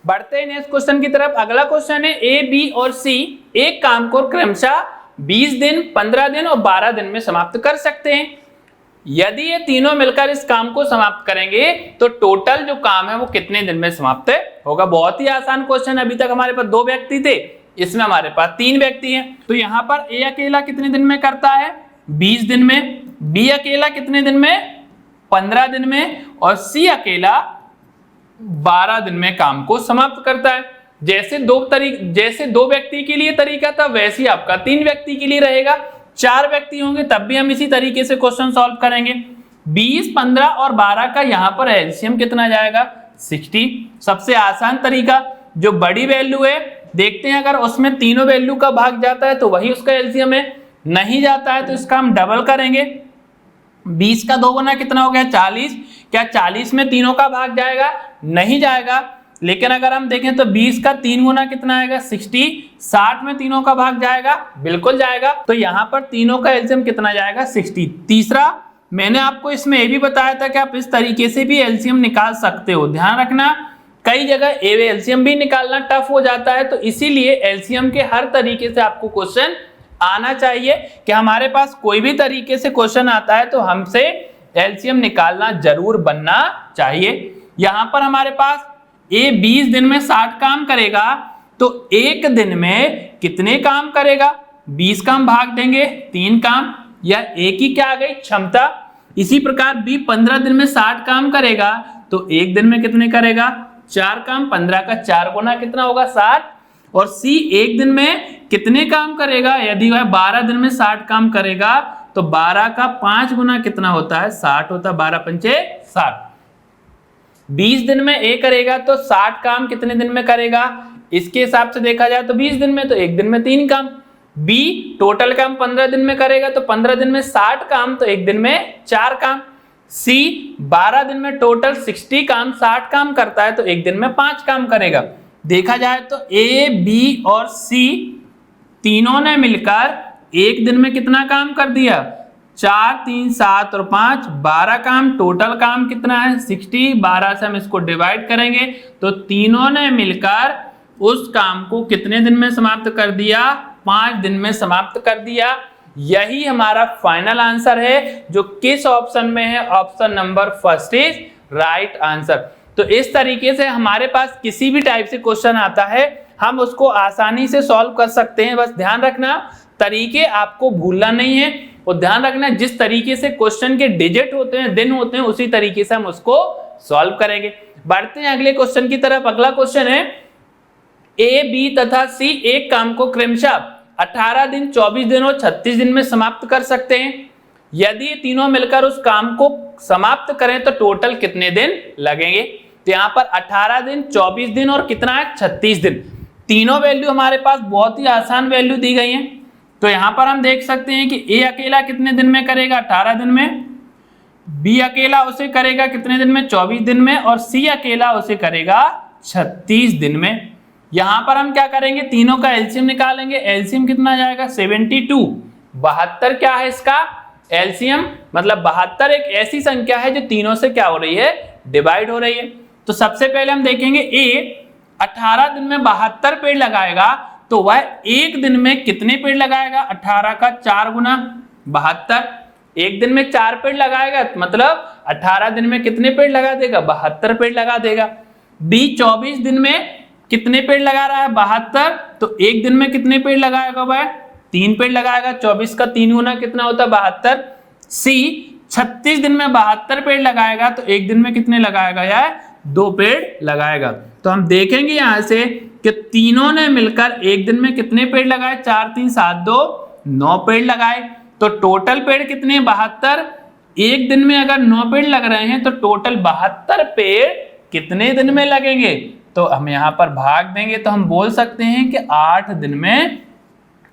बढ़ते हैं next question की तरफ। अगला क्वेश्चन है ए, बी और सी एक काम को क्रमशः 20 दिन, 15 दिन और 12 दिन में समाप्त कर सकते हैं। यदि ये तीनों मिलकर इस काम को समाप्त करेंगे तो टोटल जो काम है वो कितने दिन में समाप्त होगा। बहुत ही आसान क्वेश्चन। अभी तक हमारे पास 2 व्यक्ति थे, इसमें हमारे पास 3 व्यक्ति हैं। तो यहाँ पर ए अकेला कितने दिन में करता है, 20 दिन में, बी अकेला कितने दिन में, 15 दिन में, और सी अकेला 12 दिन में काम को समाप्त करता है। जैसे 2 व्यक्ति के लिए तरीका था वैसे ही आपका 3 व्यक्ति के लिए रहेगा। 4 व्यक्ति होंगे तब भी हम इसी तरीके से क्वेश्चन सॉल्व करेंगे। 20, 15 और 12 का यहाँ पर एलसीएम कितना जाएगा, 60। सबसे आसान तरीका, जो बड़ी वैल्यू है देखते हैं, अगर उसमें तीनों वैल्यू का भाग जाता है तो वही उसका एलसीएम है, नहीं जाता है तो इसका हम डबल करेंगे। 20 का 2 गुना कितना हो गया, 40। क्या 40 में तीनों का भाग जाएगा, नहीं जाएगा। लेकिन अगर हम देखें तो 20 का 3 गुना कितना आएगा, 60। 60 में तीनों का भाग जाएगा, बिल्कुल जाएगा। तो यहाँ पर तीनों का एलसीएम कितना जाएगा, 60। तीसरा, मैंने आपको इसमें ये भी बताया था कि आप इस तरीके से भी एलसीएम निकाल सकते हो। ध्यान रखना, कई जगह एलसीएम भी निकालना टफ हो जाता है, तो इसीलिए एलसीएम के हर तरीके से आपको क्वेश्चन आना चाहिए कि हमारे पास कोई भी तरीके से क्वेश्चन आता है तो हमसे एलसीएम निकालना जरूर बनना चाहिए। यहां पर हमारे पास ए 20 दिन में 60 काम करेगा तो एक दिन में कितने काम करेगा, 20 का हम भाग देंगे 3 काम, या एक ही क्या आ गई, क्षमता। इसी प्रकार बी 15 दिन में 60 काम करेगा तो एक दिन में कितने करेगा, 4 काम। 15 का 4 गुना कितना होगा, 60। और सी एक दिन में कितने काम करेगा, यदि वह 12 दिन में 60 काम करेगा तो 12 का 5 गुना कितना होता है, 60 होता है। 12 पंचे 60। 20 दिन में ए करेगा तो 60 काम कितने दिन में करेगा, इसके हिसाब से देखा जाए तो 20 दिन में, तो एक दिन में 3 काम। बी टोटल काम 15 दिन में करेगा तो 15 दिन में 60 काम, तो एक दिन में 4 काम। सी 12 दिन में टोटल 60 काम, 60 काम करता है तो एक दिन में 5 काम करेगा। देखा जाए तो ए, बी और सी तीनों ने मिलकर एक दिन में कितना काम कर दिया, 4, 3, 7 और 5, 12 काम। टोटल काम कितना है, 60। 12 से हम इसको डिवाइड करेंगे तो तीनों ने मिलकर उस काम को कितने दिन में समाप्त कर दिया, 5 दिन में समाप्त कर दिया। यही हमारा फाइनल आंसर है, जो किस ऑप्शन में है, option number first is right answer. तो इस तरीके से हमारे पास किसी भी टाइप से क्वेश्चन आता है हम उसको आसानी से सॉल्व कर सकते हैं। बस ध्यान रखना, तरीके आपको भूलना नहीं है, और ध्यान रखना जिस तरीके से क्वेश्चन के डिजिट होते हैं, दिन होते हैं, उसी तरीके से हम उसको सॉल्व करेंगे। बढ़ते हैं अगले क्वेश्चन की तरफ। अगला क्वेश्चन है ए, बी तथा सी एक काम को क्रमशः 18 दिन, 24 दिन और 36 दिन में समाप्त कर सकते हैं। यदि ये तीनों मिलकर उस काम को समाप्त करें तो टोटल कितने दिन लगेंगे। तो यहाँ पर 18 दिन, 24 दिन और कितना है, 36 दिन। तीनों वैल्यू हमारे पास बहुत ही आसान वैल्यू दी गई हैं। तो यहाँ पर हम देख सकते हैं कि ए अकेला कितने दिन में करेगा, 18 दिन में। बी अकेला उसे करेगा कितने दिन में, 24 दिन में। और सी अकेला उसे करेगा 36 दिन में। यहाँ पर हम क्या करेंगे, तीनों का एलसीएम निकालेंगे। एलसीएम कितना जाएगा, 72। 72 क्या है इसका एलसीएम, मतलब 72 एक ऐसी संख्या है जो तीनों से क्या हो रही है, डिवाइड हो रही है। तो सबसे पहले हम देखेंगे ए 18 दिन में 72 पेड़ लगाएगा तो वह एक दिन में कितने पेड़ लगाएगा, 18 का 4 गुना 72। एक दिन में 4 पेड़ लगाएगा मतलब 18 दिन में कितने पेड़ लगा देगा, 72 पेड़ लगा देगा। बी 24 दिन में कितने पेड़ लगा रहा है, 72, तो एक दिन में कितने पेड़ लगाएगा वह, 3 पेड़ लगाएगा। 24 का 3 गुना कितना होता है, 72। सी 36 दिन में 72 पेड़ लगाएगा तो एक दिन में कितने लगाएगा, यार 2 पेड़ लगाएगा। तो हम देखेंगे यहां से कि तीनों ने मिलकर एक दिन में कितने पेड़ लगाए, 4, 3, 7, 2, 9 पेड़ लगाए। तो टोटल पेड़ कितने, 72। एक दिन में अगर 9 पेड़ लग रहे हैं तो टोटल 72 पेड़ कितने दिन में लगेंगे। तो हम यहाँ पर भाग देंगे तो हम बोल सकते हैं कि 8 दिन में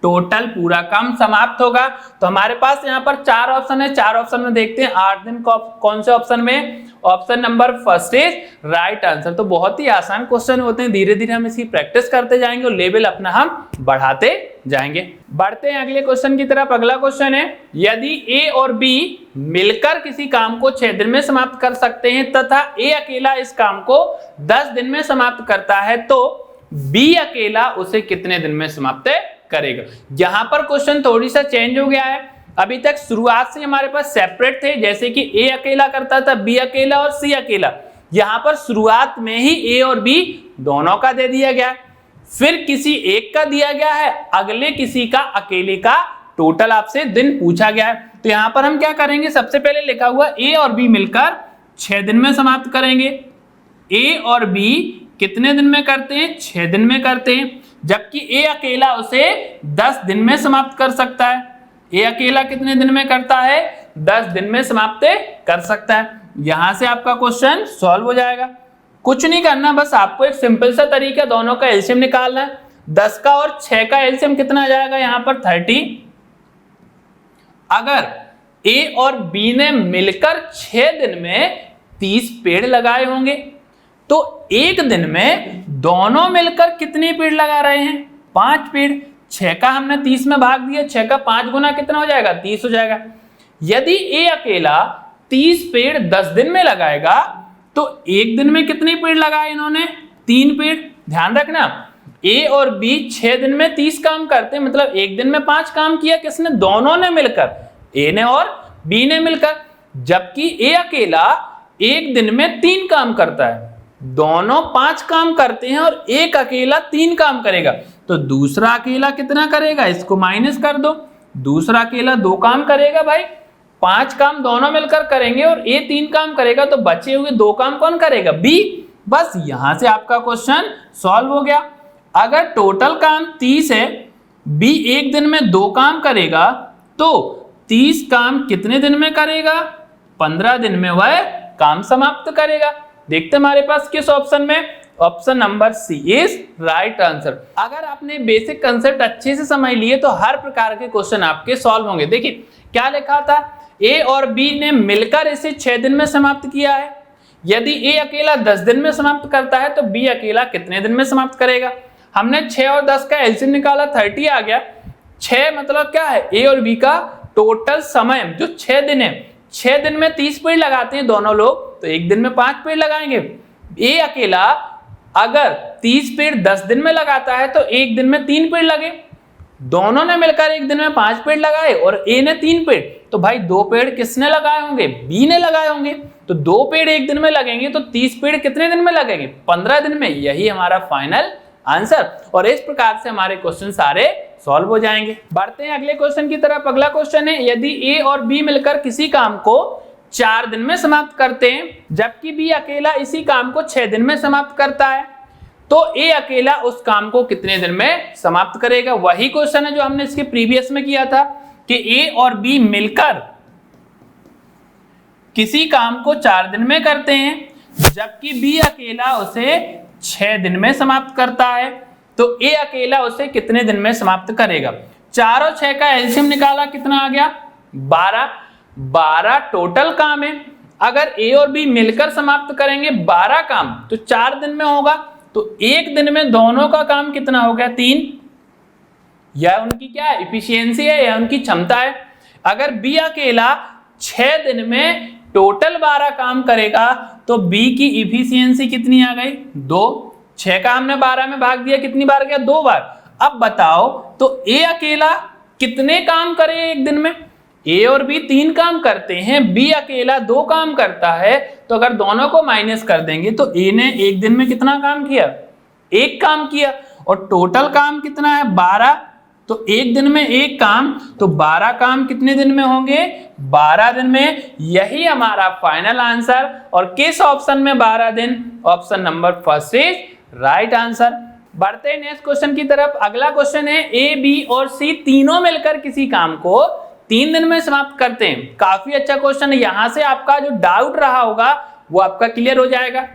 टोटल पूरा काम समाप्त होगा। तो हमारे पास यहाँ पर 4 ऑप्शन है, 4 ऑप्शन में देखते हैं 8 दिन कौन से ऑप्शन में option number first is right answer. तो बहुत ही आसान क्वेश्चन होते हैं, धीरे धीरे हम इसकी प्रैक्टिस करते जाएंगे और लेवल अपना हम बढ़ाते जाएंगे। बढ़ते हैं अगले क्वेश्चन की तरफ। अगला क्वेश्चन है, यदि ए और बी मिलकर किसी काम को 6 दिन में समाप्त कर सकते हैं तथा ए अकेला इस काम को 10 दिन में समाप्त करता है, तो बी अकेला उसे कितने दिन में समाप्त करेगा। यहां पर क्वेश्चन थोड़ी सा चेंज हो गया है। अभी तक शुरुआत से हमारे पास सेपरेट थे, जैसे कि ए अकेला करता था, बी अकेला और सी अकेला। यहां पर शुरुआत में ही ए और बी दोनों का दे दिया गया, फिर किसी एक का दिया गया है, अगले किसी का अकेले का टोटल आपसे दिन पूछा गया है। तो यहां पर हम क्या करेंगे, सबसे पहले लिखा हुआ ए और बी मिलकर 6 दिन में समाप्त करेंगे। ए और बी कितने दिन में करते हैं, 6 दिन में करते हैं, जबकि ए अकेला उसे 10 दिन में समाप्त कर सकता है। ए अकेला कितने दिन में करता है, 10 दिन में समाप्त कर सकता है। यहां से आपका क्वेश्चन सॉल्व हो जाएगा। कुछ नहीं करना, बस आपको एक सिंपल सा तरीका दोनों का एलसीएम निकालना है। 10 का और 6 का एलसीएम कितना आ जाएगा, यहां पर 30। अगर ए और बी ने मिलकर 6 दिन में 30 पेड़ लगाए होंगे, तो एक दिन में दोनों मिलकर कितने पेड़ लगा रहे हैं, 5 पेड़। 6 का हमने 30 में भाग दिया, 6 का 5 गुना कितना हो जाएगा, 30 हो जाएगा। यदि ए अकेला 30 पेड़ 10 दिन में लगाएगा, तो एक दिन में कितने पेड़ लगाए इन्होंने, 3 पेड़। ध्यान रखना, ए और बी 6 दिन में 30 काम करते हैं, मतलब एक दिन में 5 काम किया किसने, दोनों ने मिलकर, ए ने और बी ने मिलकर। जबकि ए अकेला एक दिन में 3 काम करता है, दोनों 5 काम करते हैं और एक अकेला 3 काम करेगा। तो दूसरा अकेला कितना करेगा, इसको माइनस कर दो, दूसरा अकेला 2 काम करेगा भाई, 5 काम दोनों मिलकर करेंगे और ए 3 काम करेगा, तो बचे हुए 2 काम कौन करेगा, बी। बस यहां से आपका क्वेश्चन सॉल्व हो गया। अगर टोटल काम 30 है, बी एक दिन में 2 काम करेगा, तो 30 काम कितने दिन में करेगा, 15 दिन में वह काम समाप्त करेगा। देखते हमारे पास किस ऑप्शन में, option number C is right answer. अगर आपने बेसिक कंसेप्ट अच्छे से समझ लिए तो हर प्रकार के क्वेश्चन आपके सॉल्व होंगे। देखिए क्या लिखा था, ए और बी ने मिलकर इसे 6 दिन में समाप्त किया है। यदि ए अकेला 10 दिन में समाप्त करता है, तो बी अकेला कितने दिन में समाप्त करेगा। हमने 6 और 10 का एलसीएम निकाला, 30 आ गया। 6 मतलब क्या है, ए और बी का टोटल समय जो 6 दिन है, 6 दिन में 30 पेड़ लगाते हैं दोनों लोग, तो एक दिन में 5 पेड़ लगाएंगे। ए अकेला अगर 30 पेड़ 10 दिन में लगाता है, तो एक दिन में 3 पेड़ लगे। दोनों ने मिलकर एक दिन में 5 पेड़ लगाए और ए ने 3 पेड़, तो भाई 2 पेड़ किसने लगाए होंगे, बी ने लगाए होंगे। तो 2 पेड़ एक दिन में लगेंगे, तो 30 पेड़ कितने दिन में लगेंगे, 15 दिन में। यही हमारा फाइनल आंसर। और इस प्रकार से हमारे क्वेश्चन सारे सॉल्व हो जाएंगे। बढ़ते हैं अगले क्वेश्चन की तरफ। अगला क्वेश्चन है, यदि ए और बी मिलकर किसी काम को 4 दिन में समाप्त करते हैं, जबकि बी अकेला इसी काम को 6 दिन में समाप्त करता है, तो ए अकेला उस काम को कितने दिन में समाप्त करेगा। वही क्वेश्चन है जो हमने इसके प्रीवियस में किया था कि ए और बी मिलकर किसी काम को 4 दिन में करते हैं, जबकि बी अकेला उसे 6 दिन में समाप्त करता है, तो ए अकेला उसे कितने दिन में समाप्त करेगा। 4 और 6 का एलसीएम निकाला, कितना आ गया, 12। 12 टोटल काम है। अगर ए और बी मिलकर समाप्त करेंगे 12 काम, तो 4 दिन में होगा, तो एक दिन में दोनों का काम कितना हो गया, 3। यह उनकी क्या इफिशियंसी है, यह उनकी क्षमता है। अगर बी अकेला 6 दिन में टोटल 12 काम करेगा, तो बी की इफिशियंसी कितनी आ गई, 2। 6 का हमने 12 में भाग दिया, कितनी बार गया, 2 बार। अब बताओ तो ए अकेला कितने काम करे एक दिन में, ए और बी 3 काम करते हैं, बी अकेला 2 काम करता है, तो अगर दोनों को माइनस कर देंगे तो ए ने एक दिन में कितना काम किया, 1 काम किया, और टोटल काम कितना है, 12। तो एक दिन में 1 काम, तो 12 काम कितने दिन में होंगे, 12 दिन में। यही हमारा फाइनल आंसर। और किस ऑप्शन में 12 दिन, option number first is right answer. बढ़ते हैं नेक्स्ट क्वेश्चन की तरफ। अगला क्वेश्चन है, ए बी और सी तीनों मिलकर किसी काम को 3 दिन में समाप्त करते हैं। काफी अच्छा क्वेश्चन है, यहां से आपका जो डाउट रहा होगा वो आपका क्लियर हो जाएगा।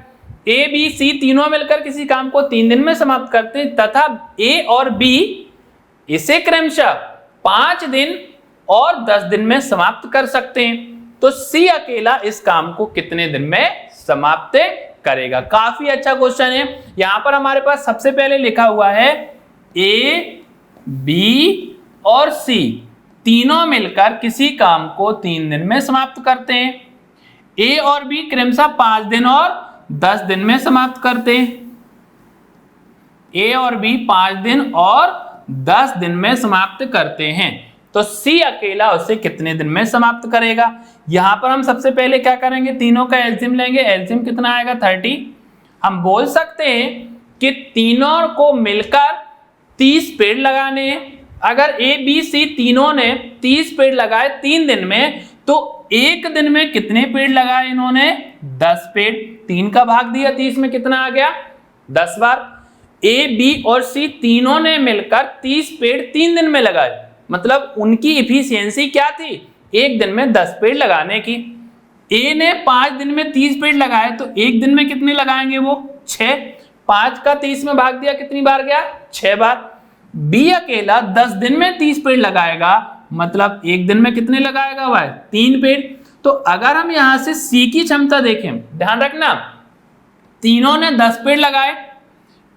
ए बी सी तीनों मिलकर किसी काम को 3 दिन में समाप्त करते हैं, तथा ए और बी इसे क्रमशः 5 दिन और 10 दिन में समाप्त कर सकते हैं। तो सी अकेला इस काम को कितने दिन में समाप्त करेगा। काफी अच्छा क्वेश्चन है। यहां पर हमारे पास सबसे पहले लिखा हुआ है ए, बी और सी तीनों मिलकर किसी काम को 3 दिन में समाप्त करते हैं। ए और बी क्रमशः 5 दिन और 10 दिन में समाप्त करते हैं। ए और बी 5 दिन और 10 दिन में समाप्त करते हैं। तो सी अकेला उसे कितने दिन में समाप्त करेगा। यहां पर हम सबसे पहले क्या करेंगे, तीनों का एलसीएम लेंगे। एलसीएम कितना आएगा 30। हम बोल सकते हैं कि तीनों को मिलकर 30 पेड़ लगाने हैं। अगर ए बी सी तीनों ने 30 पेड़ लगाए 3 दिन में, तो एक दिन में कितने पेड़ लगाए इन्होंने, 10 पेड़। 3 का भाग दिया 30 में कितना आ गया, 10 बार। ए बी और सी तीनों ने मिलकर 30 पेड़ 3 दिन में लगाए, मतलब उनकी इफिशियंसी क्या थी, एक दिन में 10 पेड़ लगाने की। ए ने 5 दिन में 30 पेड़ लगाए, तो एक दिन में कितने लगाएंगे वो, 6। 5 का 30 में भाग दिया कितनी बार गया, 6 बार। बी अकेला 10 दिन में 30 पेड़ लगाएगा, मतलब एक दिन में कितने लगाएगा भाई, 3 पेड़। तो अगर हम यहां से सी की क्षमता देखें, ध्यान रखना तीनों ने 10 पेड़ लगाए,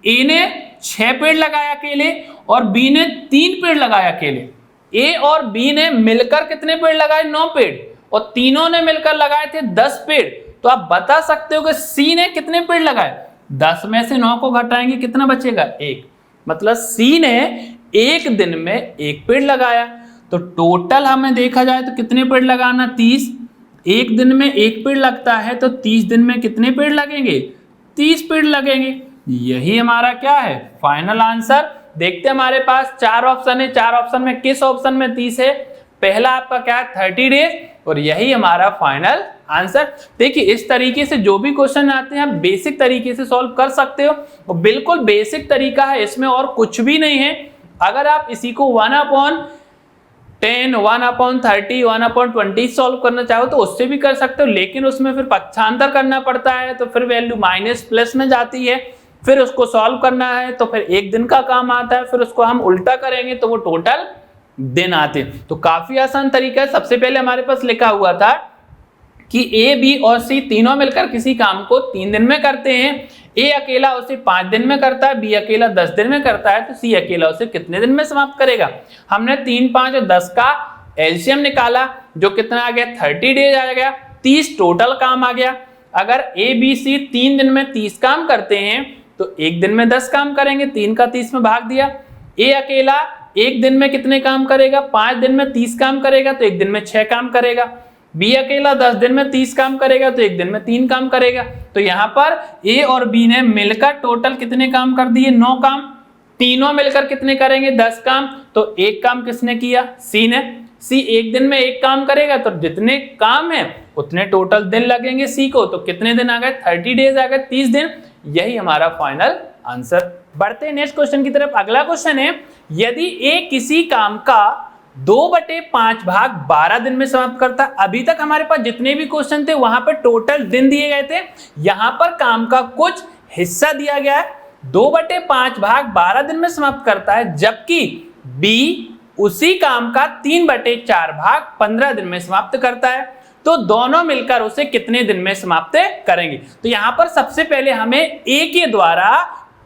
ए ने 6 पेड़ लगाए अकेले और बी ने 3 पेड़ लगाए अकेले। ए और बी ने मिलकर कितने पेड़ लगाए, 9 पेड़, और तीनों ने मिलकर लगाए थे 10 पेड़। तो आप बता सकते हो कि सी ने कितने पेड़ लगाए, 10 में से 9 को घटाएंगे कितना बचेगा, 1। मतलब सी ने एक दिन में 1 पेड़ लगाया। तो टोटल हमें देखा जाए तो कितने पेड़ लगाना, 30। एक दिन में 1 पेड़ लगता है, तो 30 दिन में कितने पेड़ लगेंगे, 30 पेड़ लगेंगे। यही हमारा क्या है, फाइनल आंसर। देखते हैं हमारे पास 4 ऑप्शन है, 4 ऑप्शन में किस ऑप्शन में 30 है। पहला आपका क्या है, 30 डेज, और यही हमारा फाइनल आंसर। देखिए इस तरीके से जो भी क्वेश्चन आते हैं आप बेसिक तरीके से सॉल्व कर सकते हो, और बिल्कुल बेसिक तरीका है, इसमें और कुछ भी नहीं है। अगर आप इसी को 1/10, 1/30, 1/20 सॉल्व करना चाहो तो उससे भी कर सकते हो, लेकिन उसमें फिर पक्षांतर करना पड़ता है, तो फिर वैल्यू माइनस प्लस में जाती है, फिर उसको सॉल्व करना है तो फिर एक दिन का काम आता है, फिर उसको हम उल्टा करेंगे तो वो टोटल दिन आते हैं। तो काफी आसान तरीका है। सबसे पहले हमारे पास लिखा हुआ था कि ए बी और सी तीनों मिलकर किसी काम को 3 दिन में करते हैं। ए अकेला उसे 5 दिन में करता है, बी अकेला 10 दिन में करता है, तो सी अकेला उसे कितने दिन में समाप्त करेगा। हमने 3, 5 और 10 का एलसीएम निकाला, जो कितना आ गया, 30 डेज आ गया, 30 टोटल काम आ गया। अगर ए बी सी 3 दिन में 30 काम करते हैं, तो एक दिन में 10 काम करेंगे, 3 का 30 में भाग दिया। ए अकेला एक दिन में कितने काम करेगा, 5 दिन में 30 काम करेगा, तो एक दिन में 6 काम करेगा। बी अकेला 10 दिन में 30 काम करेगा, तो एक दिन में 3 काम करेगा। तो यहाँ पर ए और बी ने मिलकर टोटल कितने काम कर दिए, 9 काम। तीनों मिलकर कितने करेंगे, 10 काम। तो एक काम किसने किया, सी ने। सी एक दिन में 1 काम करेगा, तो जितने काम है उतने टोटल दिन लगेंगे सी को। तो कितने दिन आ गए, 30 डेज आ गए, 30 दिन। यही हमारा फाइनल आंसर। बढ़ते हैं नेक्स्ट क्वेश्चन की तरफ। अगला क्वेश्चन है, यदि ए किसी काम का 2/5 भाग 12 दिन में समाप्त करता। अभी तक हमारे पास जितने भी क्वेश्चन थे वहां पर टोटल दिन दिए गए थे, यहां पर काम का कुछ हिस्सा दिया गया है। 2/5 भाग 12 दिन में समाप्त करता है, जबकि बी उसी काम का 3/4 भाग 15 दिन में समाप्त करता है। तो दोनों मिलकर उसे कितने दिन में समाप्त करेंगे। तो यहां पर सबसे पहले हमें ए के द्वारा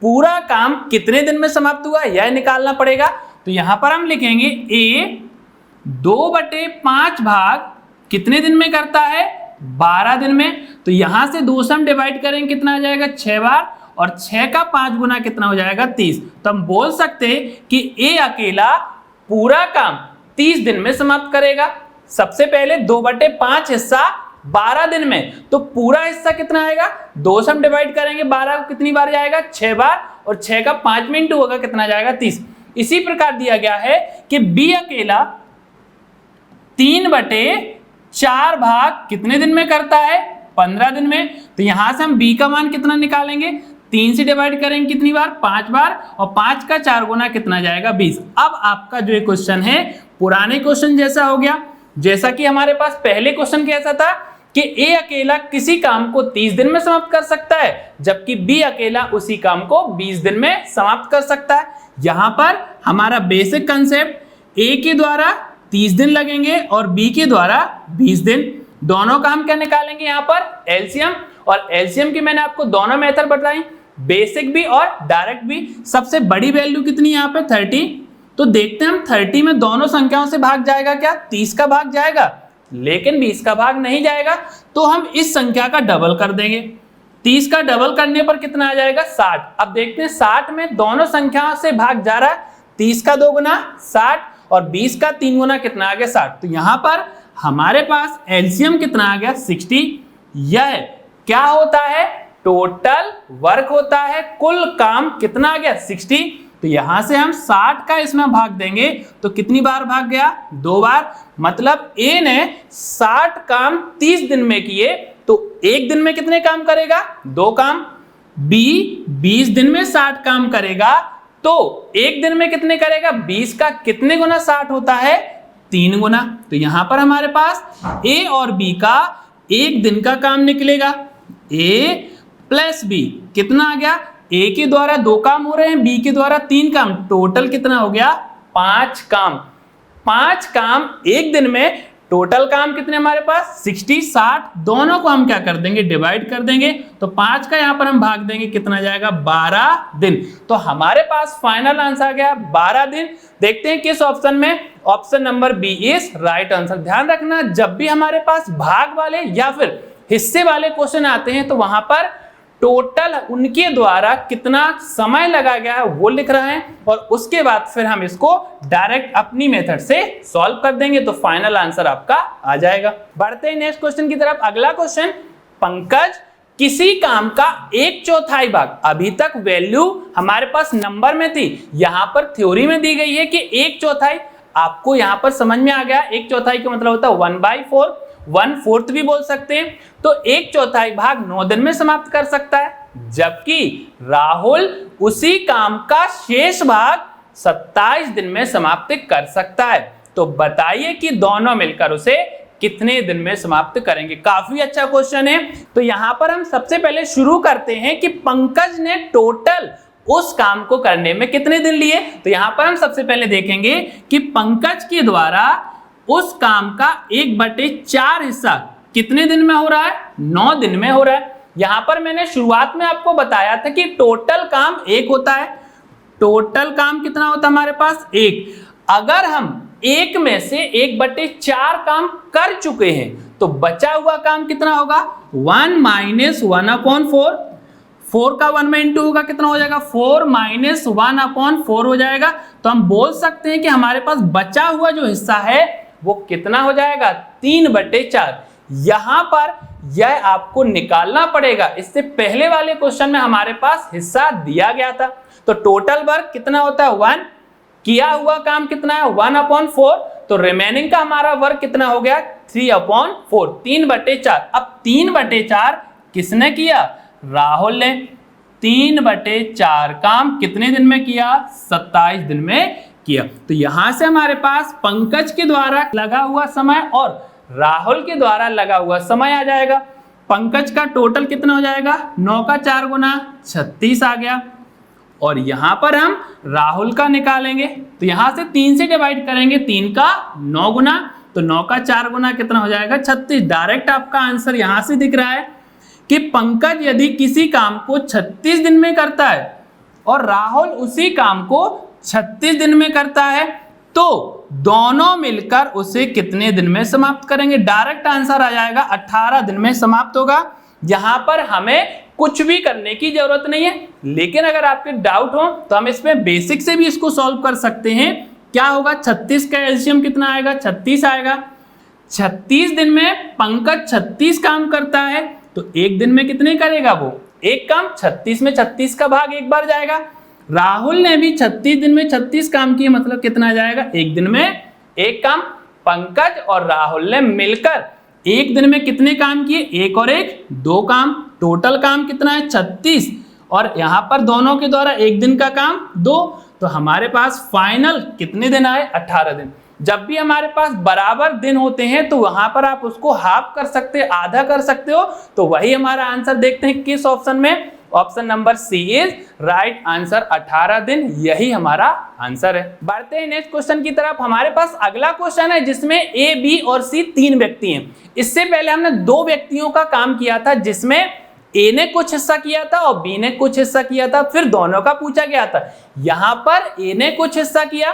पूरा काम कितने दिन में समाप्त हुआ यह निकालना पड़ेगा। तो यहां पर हम लिखेंगे ए 2/5 भाग कितने दिन में करता है, 12 दिन में। तो यहां से 2 से हम डिवाइड करेंगे, कितना आ जाएगा, 6 बार, और 6 का 5 गुना कितना हो जाएगा, 30। तो हम बोल सकते हैं कि ए अकेला पूरा काम 30 दिन में समाप्त करेगा। सबसे पहले 2/5 हिस्सा 12 दिन में, तो पूरा हिस्सा कितना आएगा, 2 से हम डिवाइड करेंगे, 12 को कितनी बार जाएगा, 6 बार, और 6 का 5 में इंटू होगा, कितना जाएगा, 30। इसी प्रकार दिया गया है कि बी अकेला 3/4 भाग कितने दिन में करता है, 15 दिन में। तो यहां से हम बी का मान कितना निकालेंगे, 3 से डिवाइड करेंगे कितनी बार, 5 बार, और 5 का 4 गुना कितना जाएगा, 20। अब आपका जो क्वेश्चन है पुराने क्वेश्चन जैसा हो गया। जैसा कि हमारे पास पहले क्वेश्चन कैसा था कि ए अकेला किसी काम को 30 दिन में समाप्त कर सकता है, जबकि बी अकेला उसी काम को 20 दिन में समाप्त कर सकता है। यहां पर हमारा बेसिक कंसेप्ट, ए के द्वारा 30 दिन लगेंगे और बी के द्वारा 20 दिन। दोनों का हम क्या निकालेंगे यहाँ पर एलसीएम, और एलसीएम की मैंने आपको दोनों मेथड बताई, बेसिक भी और डायरेक्ट भी। सबसे बड़ी वैल्यू कितनी है यहाँ पे 30, तो देखते हैं हम 30 में दोनों संख्याओं से भाग जाएगा क्या, 30 का भाग जाएगा, लेकिन 20 का भाग नहीं जाएगा, तो हम इस संख्या का डबल कर देंगे। 30 का डबल करने पर कितना आ जाएगा 60। अब देखते हैं 60 में दोनों संख्याओं से भाग जा रहा है, 30 का 2 गुना 60 और 20 का 3 गुना कितना आ गया 60। तो यहाँ पर हमारे पास एलसीएम कितना आ गया 60। यह क्या होता है, टोटल वर्क होता है, कुल काम कितना आ गया 60। तो यहां से हम 60 का इसमें भाग देंगे तो कितनी बार भाग गया 2 बार, मतलब ए ने 60 काम 30 दिन में किए तो एक दिन में कितने काम करेगा 2 काम। बी 20 दिन में 60 काम करेगा तो एक दिन में कितने करेगा, 20 का कितने गुना 60 होता है 3 गुना। तो यहां पर हमारे पास ए और बी का एक दिन का काम निकलेगा, ए प्लस बी कितना आ गया, ए के द्वारा 2 काम हो रहे हैं, बी के द्वारा 3 काम, टोटल कितना हो गया 5 काम। 5 काम एक दिन में, टोटल काम कितने हमारे पास 60 60, दोनों को हम क्या कर देंगे डिवाइड कर देंगे, तो 5 का यहां पर हम भाग देंगे, कितना जाएगा 12 दिन। तो हमारे पास फाइनल आंसर आ गया 12 दिन। देखते हैं किस ऑप्शन में, option number B is right answer. ध्यान रखना जब भी हमारे पास भाग वाले या फिर हिस्से वाले क्वेश्चन आते हैं तो वहां पर टोटल उनके द्वारा कितना समय लगा गया है वो लिख रहे हैं, और उसके बाद फिर हम इसको डायरेक्ट अपनी मेथड से सॉल्व कर देंगे, तो फाइनल आंसर आपका आ जाएगा। बढ़ते हैं नेक्स्ट क्वेश्चन की तरफ। अगला क्वेश्चन, पंकज किसी काम का 1/4 भाग, अभी तक वैल्यू हमारे पास नंबर में थी, यहां पर थ्योरी में दी गई है कि 1/4, आपको यहां पर समझ में आ गया 1/4 का मतलब होता है 1/4, 1/4 भी बोल सकते हैं। तो 1/4 भाग 9 दिन में समाप्त कर सकता है, जबकि राहुल उसी काम का शेष भाग 27 दिन में समाप्त कर सकता है। तो बताइए कि दोनों मिलकर उसे कितने दिन में समाप्त करेंगे। काफी अच्छा क्वेश्चन है। तो यहां पर हम सबसे पहले शुरू करते हैं कि पंकज ने टोटल उस काम को करने में कितने दिन लिए। तो यहां पर हम सबसे पहले देखेंगे कि पंकज के द्वारा उस काम का 1/4 हिस्सा कितने दिन में हो रहा है, 9 दिन में हो रहा है। यहां पर मैंने शुरुआत में आपको बताया था कि टोटल काम 1 होता है, टोटल काम कितना होता है हमारे पास 1। अगर हम 1 में से 1/4 काम कर चुके हैं तो बचा हुआ काम कितना होगा 1 - 1/4, 4 का 1 में इंटू होगा, कितना हो जाएगा 4 - 1/4 हो जाएगा। तो हम बोल सकते हैं कि हमारे पास बचा हुआ जो हिस्सा है वो कितना हो जाएगा 3/4। यहां पर यह आपको निकालना पड़ेगा, इससे पहले वाले क्वेश्चन में हमारे पास हिस्सा दिया गया था। तो टोटल वर्क कितना होता है 1, किया हुआ काम कितना है 1/4, तो रिमेनिंग का हमारा वर्क कितना हो गया 3/4, 3/4। अब 3/4 किसने किया, राहुल ने। 3/4 काम कितने दिन में किया 27 दिन में किया। तो यहां से हमारे पास पंकज के द्वारा लगा हुआ समय और राहुल के द्वारा लगा हुआ समय आ जाएगा। पंकज का टोटल कितना हो जाएगा 9 का 4 गुना 36 आ गया, और यहां पर हम राहुल का निकालेंगे तो यहां से 3 से डिवाइड करेंगे, 3 का 9 गुना, तो 9 का 4 गुना कितना हो जाएगा 36। डायरेक्ट आपका आंसर यहां से दिख रहा है कि पंकज यदि किसी काम को 36 दिन में करता है और राहुल उसी काम को 36 दिन में करता है तो दोनों मिलकर उसे कितने दिन में समाप्त करेंगे। डायरेक्ट आंसर आ जाएगा 18 दिन में समाप्त होगा। यहां पर हमें कुछ भी करने की जरूरत नहीं है, लेकिन अगर आपके डाउट हो तो हम इसमें बेसिक से भी इसको सॉल्व कर सकते हैं। क्या होगा 36 का एलसीएम कितना आएगा 36 आएगा। 36 दिन में पंकज 36 काम करता है तो एक दिन में कितने करेगा वो एक काम, 36 में 36 का भाग एक बार जाएगा। राहुल ने भी 36 दिन में 36 काम किए, मतलब कितना आ जाएगा एक दिन में एक काम। पंकज और राहुल ने मिलकर एक दिन में कितने काम किए, एक और एक 2 काम। टोटल काम कितना है 36, और यहां पर दोनों के द्वारा एक दिन का काम 2, तो हमारे पास फाइनल कितने दिन आए 18 दिन। जब भी हमारे पास बराबर दिन होते हैं तो वहां पर आप उसको हाफ कर सकते हो, आधा कर सकते हो। तो वही हमारा आंसर देखते हैं किस ऑप्शन में, option number C is right answer, 18 दिन, यही हमारा आंसर है। बढ़ते हैं नेक्स्ट क्वेश्चन की तरफ। हमारे पास अगला क्वेश्चन है जिसमें ए, बी और सी 3 व्यक्ति हैं। इससे पहले हमने 2 व्यक्तियों का काम किया था जिसमें ए ने कुछ हिस्सा किया था और बी ने कुछ हिस्सा किया था, फिर दोनों का पूछा गया था। यहां पर ए ने कुछ हिस्सा किया,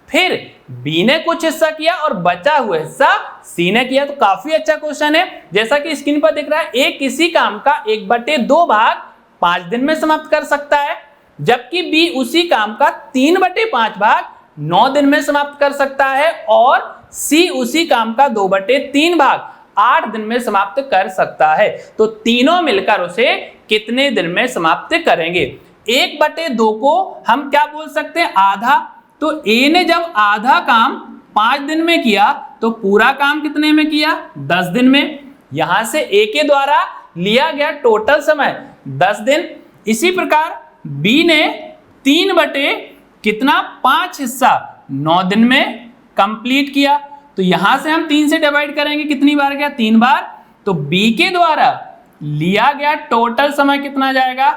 फिर बी ने कुछ हिस्सा किया और बचा हुआ हिस्सा सी ने किया। तो काफी अच्छा क्वेश्चन है। जैसा कि स्क्रीन पर दिख रहा है, ए किसी काम का 1/2 भाग 5 दिन में समाप्त कर सकता है, जबकि बी उसी काम का 3/5 भाग 9 दिन में समाप्त कर सकता है और सी उसी काम का 2/3 भाग 8 दिन में समाप्त कर सकता है। तो तीनों मिलकर उसे कितने दिन में समाप्त करेंगे? 1/2 को हम क्या बोल सकते हैं? आधा। तो ए ने जब आधा काम 5 दिन में किया तो पूरा काम कितने में किया? 10 दिन में। यहां से ए के द्वारा लिया गया टोटल समय 10 दिन। इसी प्रकार बी ने 3/5 हिस्सा 9 दिन में कंप्लीट किया। तो यहां से हम 3 से डिवाइड करेंगे, कितनी बार गया? 3 बार। तो बी के द्वारा लिया गया टोटल समय कितना जाएगा?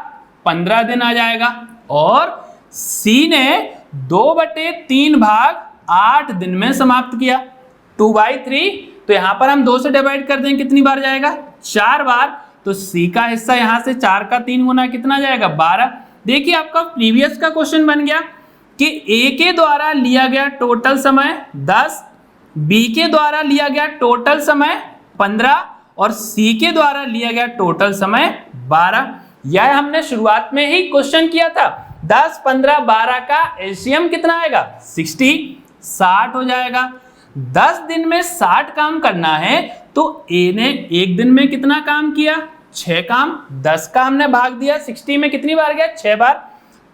15 दिन आ जाएगा। और सी ने 2/3 भाग 8 दिन में समाप्त किया, 2/3। तो यहां पर हम 2 से डिवाइड कर देंगे, कितनी बार जाएगा? 4 बार। तो सी का हिस्सा यहां से 4 का 3 गुना कितना जाएगा? 12। देखिए आपका प्रीवियस का क्वेश्चन बन गया कि ए के द्वारा लिया गया टोटल समय 10, बी के द्वारा लिया गया टोटल समय 15 और सी के द्वारा लिया गया टोटल समय 12। यह हमने शुरुआत में ही क्वेश्चन किया था। 10, 15, 12 का एलसीएम कितना आएगा? 60 हो जाएगा। 10 दिन में 60 काम करना है तो ए ने एक दिन में कितना काम किया? 6 काम। 10 का हमने भाग दिया 60 में, कितनी बार गया? 6 बार।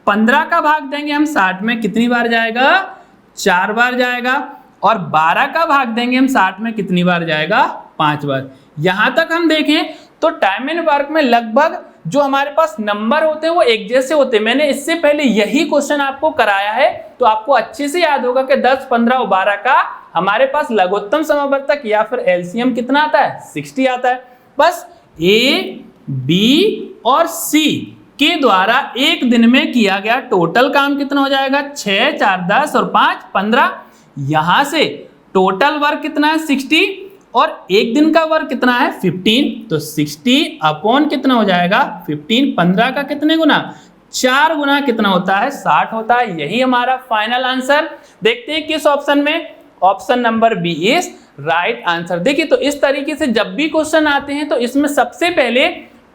15 का भाग देंगे हम 60 में, कितनी बार जाएगा? 4 बार जाएगा। और 12 का भाग देंगे हम 60 में, कितनी बार जाएगा? 5 बार। यहां तक हम देखें तो टाइम एंड वर्क में लगभग जो हमारे पास नंबर होते हैं वो एक जैसे होते हैं। मैंने इससे पहले यही क्वेश्चन आपको कराया है, तो आपको अच्छे से याद होगा कि 10, 15 और 12 का हमारे पास लघुत्तम समवर्तक या फिर एलसीएम कितना आता है? 60 आता है। बस ए, बी और सी के द्वारा एक दिन में किया गया टोटल काम कितना हो जाएगा? 6, 4, 10 और 5, 15। यहां से टोटल वर्क कितना है? 60 और एक दिन का वर्क कितना है? 15। तो 60 अपॉन कितना हो जाएगा? 15। 15 का कितने गुना? 4 गुना कितना होता है? 60 होता है। यही हमारा फाइनल आंसर। देखते हैं किस ऑप्शन में। Option number B is right answer. देखिए तो इस तरीके से जब भी क्वेश्चन आते हैं तो इसमें सबसे पहले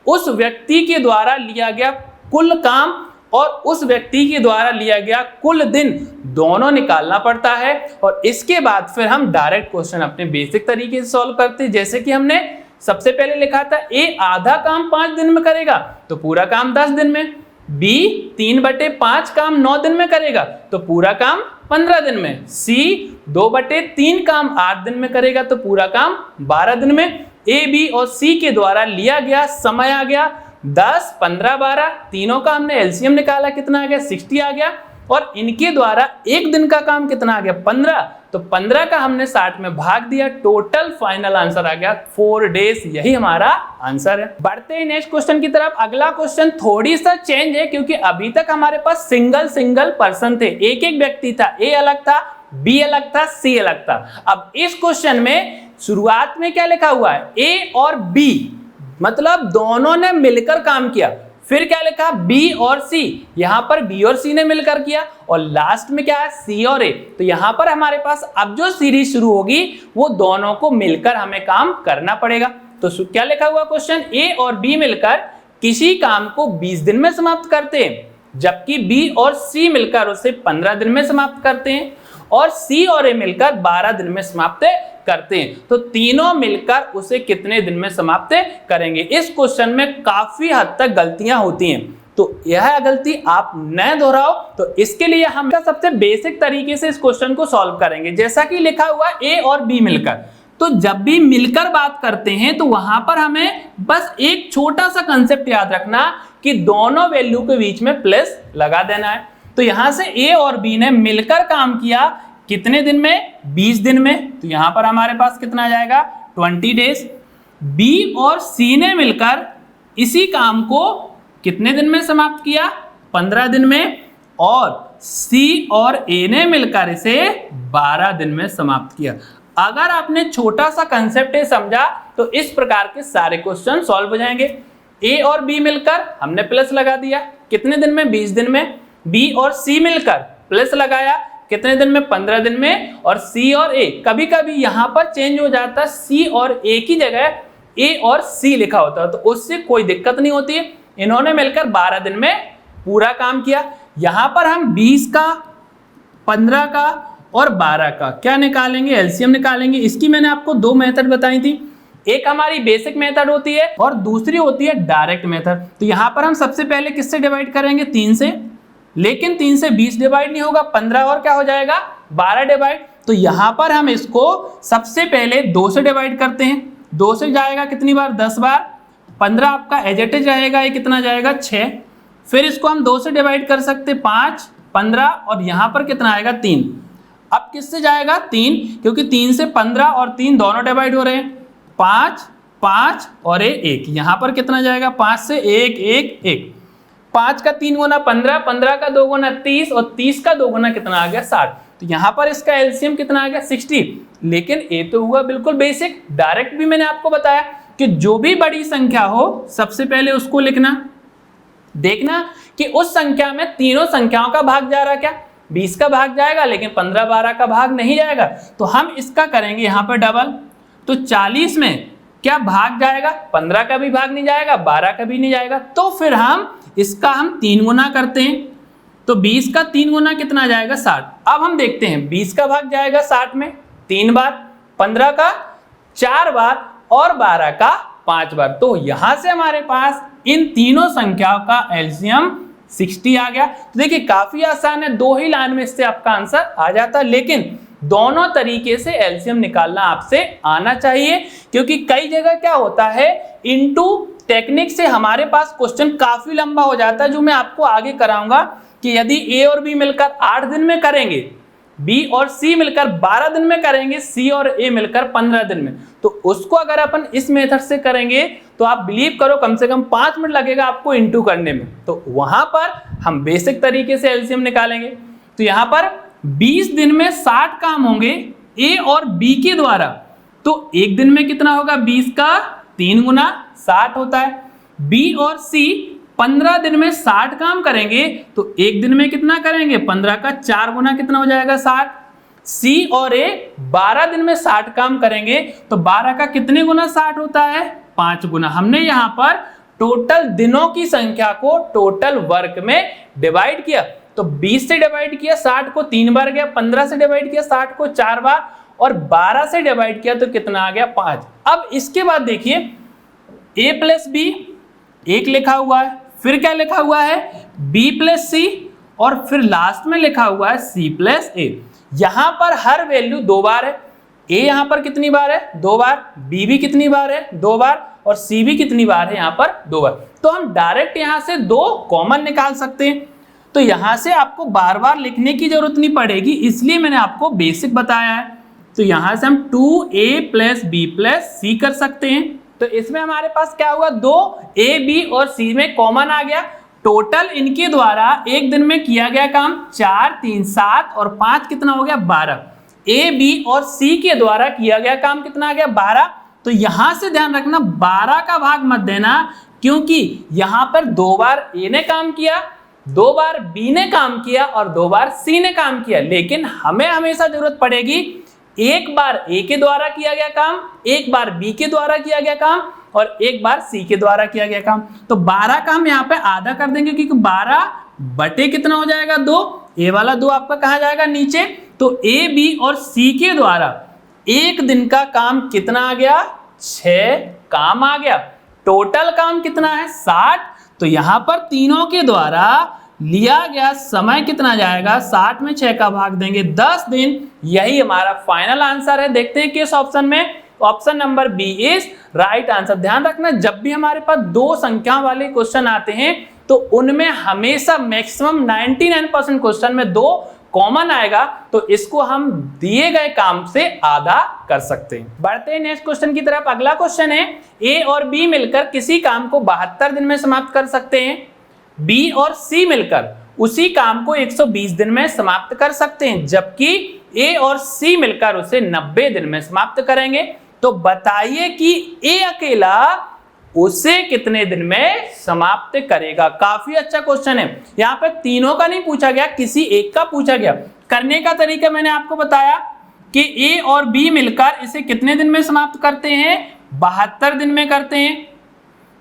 उस व्यक्ति के द्वारा लिया गया कुल काम और उस व्यक्ति के द्वारा लिया गया कुल दिन दोनों निकालना पड़ता है, और इसके बाद फिर हम डायरेक्ट क्वेश्चन अपने बेसिक तरीके से सॉल्व करते हैं। जैसे कि हमने सबसे पहले लिखा था ए आधा काम 5 दिन में करेगा तो पूरा काम 10 दिन में, बी 3/5 काम 9 दिन में करेगा तो पूरा काम 15 दिन में, सी 2/3 काम 8 दिन में करेगा तो पूरा काम 12 दिन में। ए, बी और सी के द्वारा लिया गया समय आ गया 10, 15, 12, तीनों का हमने एलसीएम निकाला, कितना आ गया? 60 आ गया। और इनके द्वारा एक दिन का काम कितना आ गया? 15। तो 15 का हमने 60 में भाग दिया, टोटल फाइनल आंसर आ गया 4 डेज। यही हमारा आंसर है। बढ़ते हैं नेक्स्ट क्वेश्चन की तरफ। अगला क्वेश्चन थोड़ी सा चेंज है क्योंकि अभी तक हमारे पास सिंगल पर्सन थे, एक एक व्यक्ति था। ए अलग था, बी अलग था, सी अलग था। अब इस क्वेश्चन में शुरुआत में क्या लिखा हुआ है? ए और बी, मतलब दोनों ने मिलकर काम किया। फिर क्या लिखा? बी और सी। यहां पर बी और सी ने मिलकर किया। और लास्ट में क्या है? सी और ए। तो यहां पर हमारे पास अब जो सीरीज शुरू होगी वो दोनों को मिलकर हमें काम करना पड़ेगा। तो क्या लिखा हुआ क्वेश्चन? ए और बी मिलकर किसी काम को 20 दिन में समाप्त करते हैं, जबकि बी और सी मिलकर उसे 15 दिन में समाप्त करते हैं, और सी और ए मिलकर 12 दिन में समाप्त करते हैं। तो तीनों मिलकर उसे कितने दिन में समाप्त करेंगे? इस क्वेश्चन में काफी हद तक गलतियां होती हैं, तो यह गलती आप न दोहराओ। तो इसके लिए हम सबसे बेसिक तरीके से इस क्वेश्चन को सॉल्व करेंगे। जैसा कि लिखा हुआ ए और बी मिलकर, तो जब भी मिलकर बात करते हैं तो वहां पर हमें बस एक छोटा सा कंसेप्ट याद रखना कि दोनों वैल्यू के बीच में प्लस लगा देना है। तो यहां से ए और बी ने मिलकर काम किया कितने दिन में? 20 दिन में। तो यहां पर हमारे पास कितना आ जाएगा? 20 डेज। बी और सी ने मिलकर इसी काम को कितने दिन में समाप्त किया? 15 दिन में। और C और A ने मिलकर इसे 12 दिन में समाप्त किया। अगर आपने छोटा सा कंसेप्ट समझा तो इस प्रकार के सारे क्वेश्चन सॉल्व हो जाएंगे। A और B मिलकर हमने प्लस लगा दिया, कितने दिन में? 20 दिन में। B और C मिलकर प्लस लगाया, कितने दिन में? 15 दिन में। और C और A, कभी कभी यहां पर चेंज हो जाता है, C और A की जगह A और C लिखा होता है, तो उससे कोई दिक्कत नहीं होती। इन्होंने मिलकर 12 दिन में पूरा काम किया। यहां पर हम 20 का, 15 का और 12 का क्या निकालेंगे? एलसीएम निकालेंगे। इसकी मैंने आपको दो मेथड बताई थी, एक हमारी बेसिक मेथड होती है और दूसरी होती है डायरेक्ट मेथड। तो यहां पर हम सबसे पहले किससे डिवाइड करेंगे? 3 से। लेकिन 3 से 20 डिवाइड नहीं होगा, 15 और क्या हो जाएगा? 12 डिवाइड। तो यहां पर हम इसको सबसे पहले 2 से डिवाइड करते हैं। 2 से जाएगा कितनी बार? 10 बार। 15 आपका एज इट इज रहेगा, ये कितना जाएगा? 6। फिर इसको हम 2 से डिवाइड कर सकते, 5, 15 और यहां पर कितना आएगा? 3। अब किससे जाएगा? 3, क्योंकि 3 से 15 और 3 दोनों डिवाइड हो रहे हैं। 5, 5 और 1। यहां पर कितना जाएगा? 5 से 1, 1, 1। 5 का 3 गुना 15, 15 का 2 गुना 30 और 30 का 2 गुना कितना आ गया? 60। तो यहां पर इसका एलसीएम कितना आ गया? 60। लेकिन ये तो हुआ बिल्कुल बेसिक। डायरेक्ट भी मैंने आपको बताया कि जो भी बड़ी संख्या हो सबसे पहले उसको लिखना, देखना कि उस संख्या में तीनों संख्याओं का भाग जा रहा क्या? 20 का भाग जाएगा, लेकिन 15, 12 का भाग नहीं जाएगा। तो हम इसका करेंगे यहां पर डबल। तो 40 में क्या भाग जाएगा? 15 का भी भाग नहीं जाएगा, 12 का भी नहीं जाएगा। तो फिर हम इसका 3 गुना करते हैं। तो 20 का 3 गुना कितना जाएगा? 60। अब हम देखते हैं 20 का भाग जाएगा 60 में 3 बार, 15 का 4 बार और 12 का 5 बार। तो यहां से हमारे पास इन तीनों संख्याओं का एलसीएम 60 आ गया। तो देखिए काफी आसान है, 2 ही लाइन में इससे आपका आंसर आ जाता है। लेकिन दोनों तरीके से एलसीएम निकालना आपसे आना चाहिए, क्योंकि कई जगह क्या होता है, इनटू टेक्निक से हमारे पास क्वेश्चन काफी लंबा हो जाता है, जो मैं आपको आगे कराऊंगा कि यदि ए और बी मिलकर 8 दिन में करेंगे, बी और सी मिलकर 12 दिन में करेंगे, सी और ए मिलकर 15 दिन में, तो उसको अगर अपन इस मेथड से करेंगे तो आप बिलीव करो कम से कम 5 मिनट लगेगा आपको इनटू करने में। तो वहां पर हम बेसिक तरीके से एलसीएम निकालेंगे। तो यहां पर 20 दिन में 60 काम होंगे ए और बी के द्वारा, तो एक दिन में कितना होगा? 20 का 3 गुना 60 होता है। बी और सी 15 दिन में 60 काम करेंगे, तो एक दिन में कितना करेंगे? 15 का 4 गुना कितना हो जाएगा? 60। सी और ए 12 दिन में 60 काम करेंगे, तो 12 का कितने गुना 60 होता है? 5 गुना। हमने यहाँ पर टोटल दिनों की संख्या को टोटल वर्क में डिवाइड किया। तो 20 से डिवाइड किया 60 को 3 बार गया, 15 से डिवाइड किया 60 को 4 बार और 12 से डिवाइड किया तो कितना आ गया? 5। अब इसके बाद देखिए a प्लस बी एक लिखा हुआ है, फिर क्या लिखा हुआ है? b प्लस सी और फिर लास्ट में लिखा हुआ है c प्लस ए। यहां पर हर वैल्यू 2 बार है। a यहां पर कितनी बार है? 2 बार। b भी कितनी बार है? 2 बार। और c भी कितनी बार है? यहां पर 2 बार। तो हम डायरेक्ट यहां से 2 कॉमन निकाल सकते हैं। तो यहां से आपको बार बार लिखने की जरूरत नहीं पड़ेगी, इसलिए मैंने आपको बेसिक बताया है। तो यहां से हम 2a प्लस बी प्लस सी कर सकते हैं। तो इसमें हमारे पास क्या हुआ? 2 a b और c में कॉमन आ गया। टोटल इनके द्वारा एक दिन में किया गया काम 4, 3, 7 और 5 कितना हो गया? 12। a b और c के द्वारा किया गया काम कितना आ गया? 12। तो यहां से ध्यान रखना 12 का भाग मत देना, क्योंकि यहां पर 2 बार a ने काम किया, 2 बार b ने काम किया और 2 बार c ने काम किया। लेकिन हमें हमेशा जरूरत पड़ेगी एक बार a के द्वारा किया गया काम, एक बार b के द्वारा किया गया काम और एक बार c के द्वारा किया गया काम। तो 12 का हम यहाँ पे आधा कर देंगे, क्योंकि 12 बटे कितना हो जाएगा? 2। a वाला 2 आपका कहाँ जाएगा? नीचे। तो a b और c के द्वारा एक दिन का काम कितना आ गया? 6 काम आ गया। टोटल काम कितना है? 60। तो यहां पर तीनों के द्वारा लिया गया समय कितना जाएगा? 60 में 6 का भाग देंगे, 10 दिन। यही हमारा फाइनल आंसर है। देखते हैं किस ऑप्शन में। Option number B is right answer. ध्यान रखना जब भी हमारे पास 2 संख्या वाले क्वेश्चन आते हैं तो उनमें हमेशा मैक्सिमम 99% क्वेश्चन में 2 कॉमन आएगा, तो इसको हम दिए गए काम से आधा कर सकते हैं। बढ़ते हैं नेक्स्ट क्वेश्चन की तरफ। अगला क्वेश्चन है, ए और बी मिलकर किसी काम को 72 दिन में समाप्त कर सकते हैं। बी और सी मिलकर उसी काम को 120 दिन में समाप्त कर सकते हैं, जबकि ए और सी मिलकर उसे 90 दिन में समाप्त करेंगे। तो बताइए कि ए अकेला उसे कितने दिन में समाप्त करेगा। काफी अच्छा क्वेश्चन है। यहाँ पे तीनों का नहीं पूछा गया, किसी एक का पूछा गया। करने का तरीका मैंने आपको बताया कि ए और बी मिलकर इसे कितने दिन में समाप्त करते हैं, 72 दिन में करते हैं।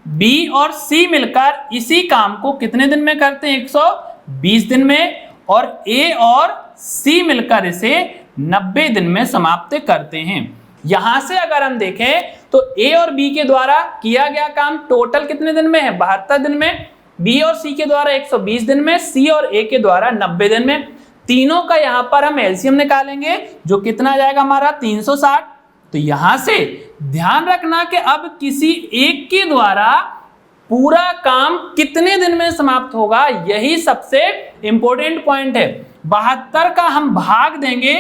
बी और सी मिलकर इसी काम को कितने दिन में करते हैं, 120 दिन में। और ए और सी मिलकर इसे 90 दिन में समाप्त करते हैं। यहां से अगर हम देखें तो ए और बी के द्वारा किया गया काम टोटल कितने दिन में है, 72 दिन में। बी और सी के द्वारा 120 दिन में, सी और ए के द्वारा 90 दिन में। तीनों का यहां पर हम एलसीएम निकालेंगे, जो कितना आ जाएगा हमारा 360। तो यहां से ध्यान रखना कि अब किसी एक के द्वारा पूरा काम कितने दिन में समाप्त होगा, यही सबसे इंपॉर्टेंट पॉइंट है। 72 का हम भाग देंगे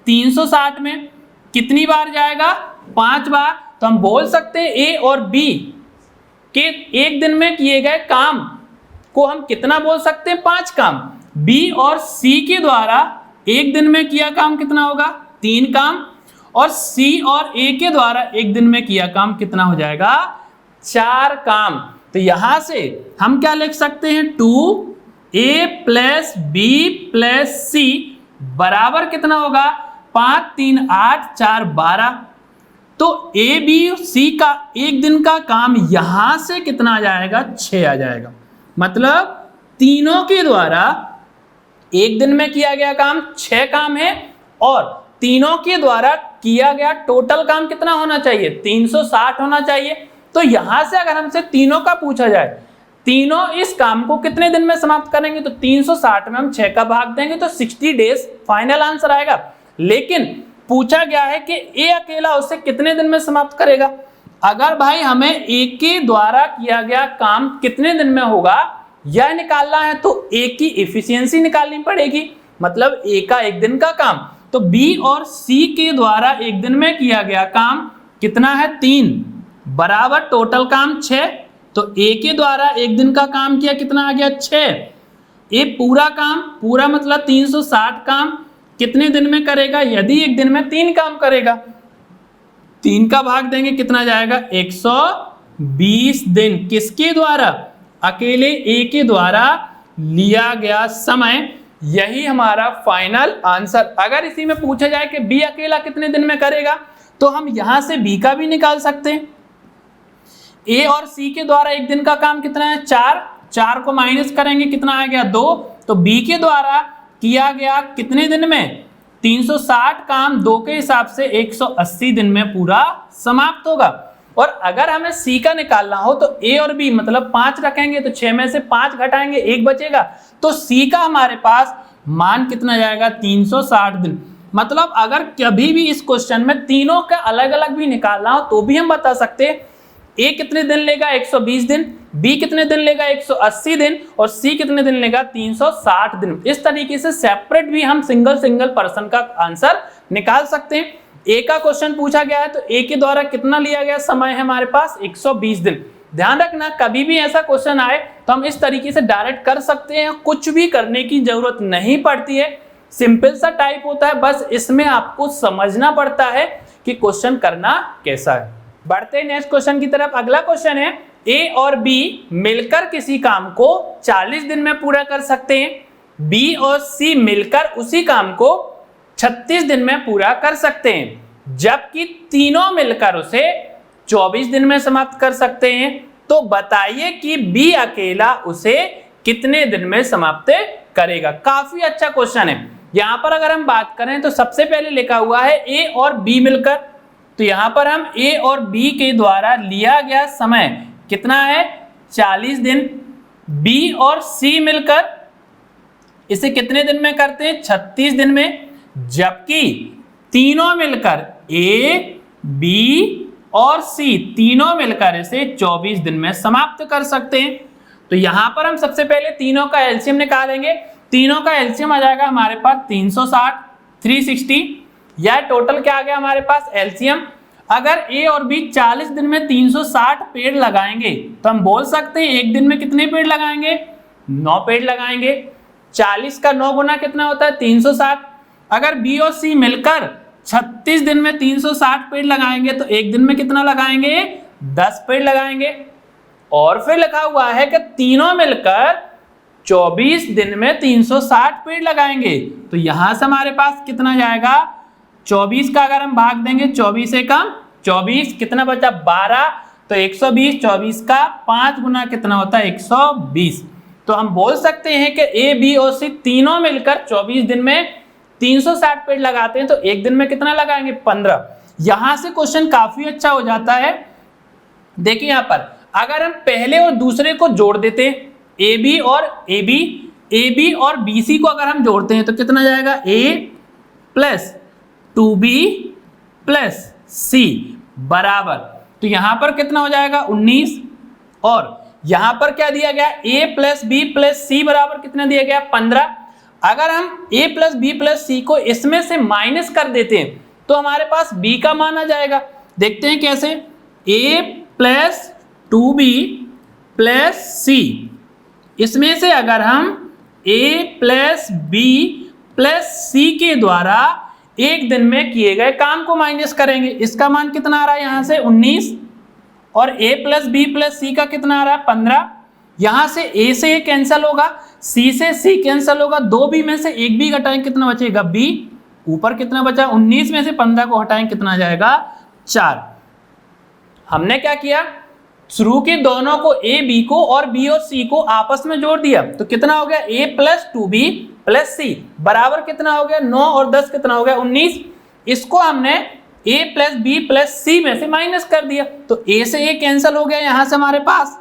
360 में, कितनी बार जाएगा, 5 बार। तो हम बोल सकते हैं ए और बी के एक दिन में किए गए काम को हम कितना बोल सकते हैं, 5 काम। बी और सी के द्वारा एक दिन में किया काम कितना होगा, 3 काम। और सी और ए के द्वारा एक दिन में किया काम कितना हो जाएगा, 4 काम। तो यहां से हम क्या लिख सकते हैं, 2a प्लस बी प्लस सी बराबर कितना होगा, 5 3 8 4 12। तो ए बी सी का एक दिन का काम यहां से कितना आ जाएगा, 6 आ जाएगा। मतलब तीनों के द्वारा एक दिन में किया गया काम 6 काम है, और तीनों के द्वारा किया गया टोटल काम कितना होना चाहिए, 360 होना चाहिए। तो यहां से अगर हमसे तीनों का पूछा जाए, तीनों इस काम को कितने दिन में समाप्त करेंगे, तो 360 में हम 6 का भाग देंगे तो 60 डेज फाइनल आंसर आएगा। लेकिन पूछा गया है कि ए अकेला उसे कितने दिन में समाप्त करेगा। अगर भाई हमें ए के द्वारा किया गया काम कितने दिन में होगा यह निकालना है, तो ए की एफिशिएंसी निकालनी पड़ेगी। मतलब ए का एक दिन का काम, तो बी और सी के द्वारा एक दिन में किया गया काम कितना है, 3 बराबर टोटल काम 6। तो ए के द्वारा एक दिन का काम किया कितना आ गया, 6। ए पूरा काम, पूरा मतलब 360 काम कितने दिन में करेगा, यदि एक दिन में 3 काम करेगा, 3 का भाग देंगे कितना जाएगा, 120 दिन। किसके द्वारा, अकेले ए के द्वारा लिया गया समय। यही हमारा फाइनल आंसर। अगर इसी में पूछा जाए कि बी अकेला कितने दिन में करेगा, तो हम यहां से बी का भी निकाल सकते हैं। ए और सी के द्वारा एक दिन का काम कितना है, 4 को माइनस करेंगे कितना आ गया, 2। तो बी के द्वारा किया गया कितने दिन में, 360 काम 2 के हिसाब से 180 दिन में पूरा समाप्त होगा। और अगर हमें सी का निकालना हो तो ए और बी मतलब 5 रखेंगे, तो 6 में से 5 घटाएंगे 1 बचेगा, तो सी का हमारे पास मान कितना जाएगा, 360 दिन। मतलब अगर कभी भी इस क्वेश्चन में तीनों का अलग अलग भी निकालना हो तो भी हम बता सकते हैं ए कितने दिन लेगा, 120 दिन, बी कितने दिन लेगा, 180 दिन, और सी कितने दिन लेगा, 360 दिन। इस तरीके से सेपरेट भी हम सिंगल पर्सन का आंसर निकाल सकते हैं। ए का क्वेश्चन पूछा गया है तो ए के द्वारा कितना लिया गया समय है हमारे पास, 120 दिन। ध्यान रखना कभी भी ऐसा क्वेश्चन आए तो हम इस तरीके से डायरेक्ट कर सकते हैं, कुछ भी करने की जरूरत नहीं पड़ती है। सिंपल सा टाइप होता है, बस इसमें आपको समझना पड़ता है कि क्वेश्चन करना कैसा है। बढ़ते हैं नेक्स्ट क्वेश्चन की तरफ। अगला क्वेश्चन है, ए और बी मिलकर किसी काम को 40 दिन में पूरा कर सकते हैं, बी और सी मिलकर उसी काम को 36 दिन में पूरा कर सकते हैं, जबकि तीनों मिलकर उसे 24 दिन में समाप्त कर सकते हैं। तो बताइए कि बी अकेला उसे कितने दिन में समाप्त करेगा। काफी अच्छा क्वेश्चन है। यहां पर अगर हम बात करें तो सबसे पहले लिखा हुआ है ए और बी मिलकर, तो यहां पर हम ए और बी के द्वारा लिया गया समय कितना है, 40 दिन। बी और सी मिलकर इसे कितने दिन में करते हैं, 36 दिन में, जबकि तीनों मिलकर ए बी और सी तीनों मिलकर इसे 24 दिन में समाप्त कर सकते हैं। तो यहां पर हम सबसे पहले तीनों का एलसीएम निकालेंगे। तीनों का एलसीएम आ जाएगा हमारे पास 360, 360। यह टोटल क्या आ गया हमारे पास एलसीएम। अगर ए और बी 40 दिन में 360 पेड़ लगाएंगे तो हम बोल सकते हैं एक दिन में कितने पेड़ लगाएंगे, 9 पेड़ लगाएंगे। 40 का 9 गुना कितना होता है 360। अगर बी और सी मिलकर 36 दिन में 360 पेड़ लगाएंगे तो एक दिन में कितना लगाएंगे 10 पेड़ लगाएंगे। और फिर लिखा हुआ है कि तीनों मिलकर 24 दिन में 360 पेड़ लगाएंगे। तो यहां से हमारे पास कितना जाएगा 24 का अगर हम भाग देंगे 24 से कम 24 कितना बचा 12 तो 120। 24 का 5 गुना कितना होता है 120। तो हम बोल सकते हैं कि ए बी और सी तीनों मिलकर 24 दिन में 360 पेड़ लगाते हैं तो एक दिन में कितना लगाएंगे 15। यहां से क्वेश्चन काफी अच्छा हो जाता है। देखिए यहां पर अगर हम पहले और दूसरे को जोड़ देते हैं ए बी और बी सी को अगर हम जोड़ते हैं तो कितना जाएगा a plus 2b plus c बराबर, तो यहां पर कितना हो जाएगा 19। और यहां पर क्या दिया गया a plus b plus c बराबर कितना दिया गया 15। अगर हम a plus b plus c को इसमें से माइनस कर देते हैं तो हमारे पास b का मान आ जाएगा। देखते हैं कैसे, a plus 2b plus c, इसमें से अगर हम a प्लस बी प्लस सी के द्वारा एक दिन में किए गए काम को माइनस करेंगे, इसका मान कितना आ रहा है यहाँ से 19। और a प्लस बी प्लस सी का कितना आ रहा है 15। यहाँ से a से a कैंसिल होगा, c से c कैंसिल होगा, 2b में से एक b घटाएं कितना बचेगा b। ऊपर कितना बचा 19 में से 15 को हटाएं कितना आ जाएगा 4। हमने क्या किया शुरू के दोनों को a b को और b और c को आपस में जोड़ दिया तो कितना हो गया a plus 2b plus c बराबर कितना हो गया 9 और 10 कितना हो गया 19। इसको हमने a plus b plus c में से माइनस कर दिया तो a से a कैंसिल हो गया, यहां से हमारे पास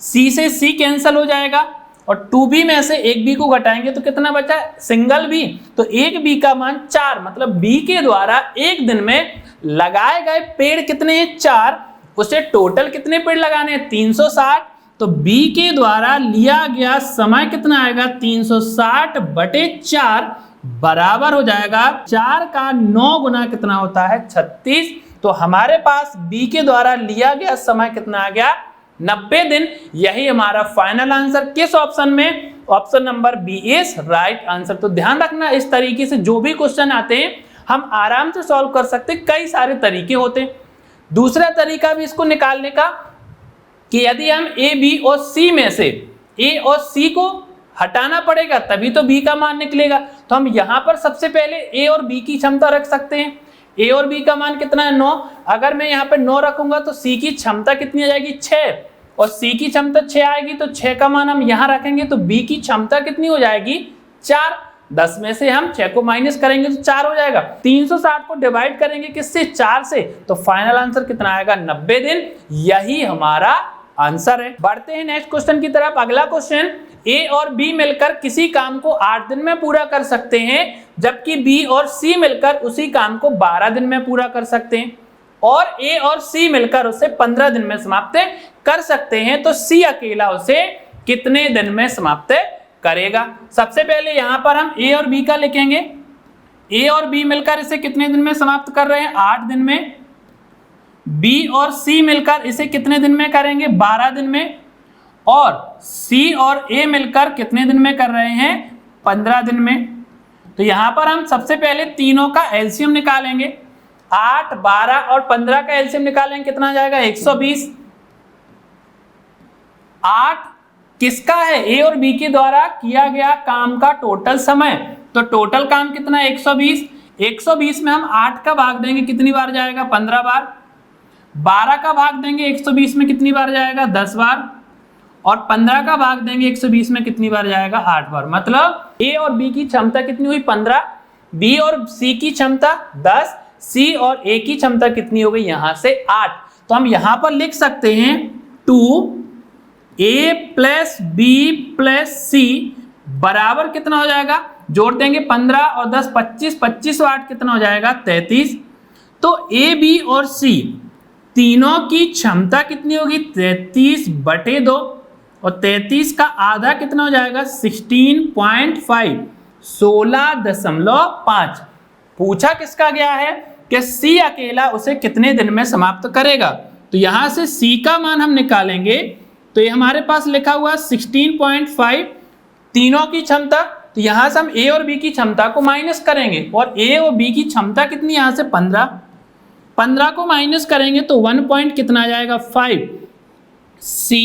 c से c कैंसिल हो जाएगा और 2b में से एक b को घटाएंगे तो कितना बचा सिंगल b, तो एक b का मान 4, मतलब b के द्वारा एक दिन में लगाए गए पेड़ कितने हैं 4, उसे टोटल कितने पेड़ लगाने हैं 360। तो b के द्वारा लिया गया समय कितना आएगा 360 बटे 4 बराबर हो जाएगा 4 का 9 गुना कितना होता है 36। तो हमारे पास b के द्वारा लिया गया समय कितना आ गया 90 दिन। यही हमारा फाइनल आंसर किस ऑप्शन में, option number B is right answer. तो ध्यान रखना इस तरीके से जो भी क्वेश्चन आते हैं हम आराम से सॉल्व कर सकते हैं, कई सारे तरीके होते हैं। दूसरा तरीका भी इसको निकालने का कि यदि हम a b और c में से a और c को हटाना पड़ेगा तभी तो b का मान निकलेगा, तो हम यहां पर सबसे पहले a और b की क्षमता रख सकते हैं। a और b का मान कितना है 9, अगर मैं यहाँ पे 9 रखूंगा तो c की क्षमता कितनी आ जाएगी 6 और c की क्षमता 6 आएगी तो 6 का मान हम यहाँ रखेंगे तो b की क्षमता कितनी हो जाएगी 4। 10 में से हम 6 को माइनस करेंगे तो 4 हो जाएगा। 360 को डिवाइड करेंगे किससे 4 से, तो फाइनल आंसर कितना आएगा 90 दिन। यही हमारा आंसर है। बढ़ते हैं नेक्स्ट क्वेश्चन की तरफ। अगला क्वेश्चन a और b मिलकर किसी काम को 8 दिन में पूरा कर सकते हैं जबकि b और c मिलकर उसी काम को 12 दिन में पूरा कर सकते हैं और a और c मिलकर उसे 15 दिन में समाप्त कर सकते हैं, तो c अकेला उसे कितने दिन में समाप्त करेगा। सबसे पहले यहां पर हम a और b का लिखेंगे। a और b मिलकर इसे कितने दिन में समाप्त कर रहे हैं 8 दिन में। b और c मिलकर इसे कितने दिन में करेंगे 12 दिन में। और c और a मिलकर कितने दिन में कर रहे हैं 15 दिन में। तो यहां पर हम सबसे पहले तीनों का एलसीएम निकालेंगे। 8, 12 और 15 का एलसीएम निकालेंगे कितना आ जाएगा 120। 8 किसका है a और b के द्वारा किया गया काम का टोटल समय, तो टोटल काम कितना है 120। 120 में हम 8 का भाग देंगे कितनी बार जाएगा 15 बार। 12 का भाग देंगे 120 में कितनी बार जाएगा 10 बार। और 15 का भाग देंगे 120 में कितनी बार जाएगा 8 बार। मतलब a और b की क्षमता कितनी हुई 15, b और c की क्षमता 10, c और a की क्षमता कितनी हो गई यहां से 8। तो हम यहां पर लिख सकते हैं 2a plus b plus c बराबर कितना हो जाएगा, जोड़ देंगे 15 और 10 25, 25 और 8 कितना हो जाएगा 33। तो a b और c तीनों की क्षमता कितनी होगी 33 बटे 2 और 33 का आधा कितना हो जाएगा 16.5, 16.5। पूछा किसका गया है कि c अकेला उसे कितने दिन में समाप्त करेगा। तो यहां से c का मान हम निकालेंगे तो ये हमारे पास लिखा हुआ 16.5 तीनों की क्षमता, तो यहां से हम ए और बी की क्षमता को माइनस करेंगे और ए और बी की क्षमता कितनी, यहां से 15 को माइनस करेंगे तो 1 पॉइंट कितना आ जाएगा 5। सी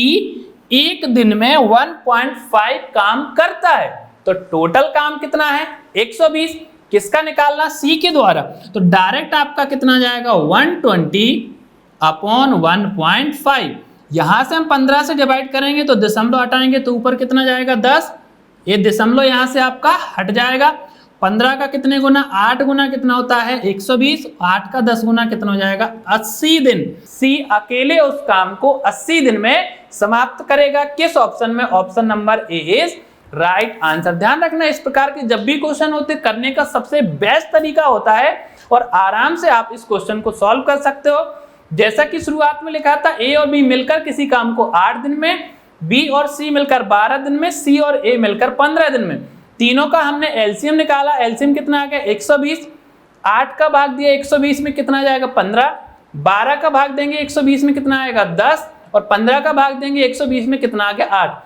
एक दिन में 1.5 काम करता है, तो टोटल काम कितना है 120। किसका निकालना, सी के द्वारा, तो डायरेक्ट आपका कितना जाएगा 120/1.5। यहां से हम 15 से डिवाइड करेंगे तो दशमलव हटाएंगे तो ऊपर कितना जाएगा 10, ये दशमलव यहां से आपका हट जाएगा। 15 का कितने गुना, 8 गुना कितना होता है 120, 8 का 10 गुना कितना हो जाएगा 80 दिन। सी अकेले उस काम को 80 दिन में समाप्त करेगा। किस ऑप्शन में, option number A is right answer. ध्यान रखना, इस प्रकार के जब भी क्वेश्चन होते करने का सबसे बेस्ट तरीका होता है और आराम से आप इस क्वेश्चन को सॉल्व कर सकते हो। जैसा कि शुरुआत में लिखा था, ए और बी मिलकर किसी काम को 8 दिन में, बी और सी मिलकर 12 दिन में, सी और ए मिलकर 15 दिन में। तीनों का हमने एलसीएम निकाला, एलसीएम कितना आ गया 120। 8 का भाग दिया 120 में कितना जाएगा 15, 12 का भाग देंगे 120 में कितना आएगा 10 और 15 का भाग देंगे 120 में कितना आ गया 8।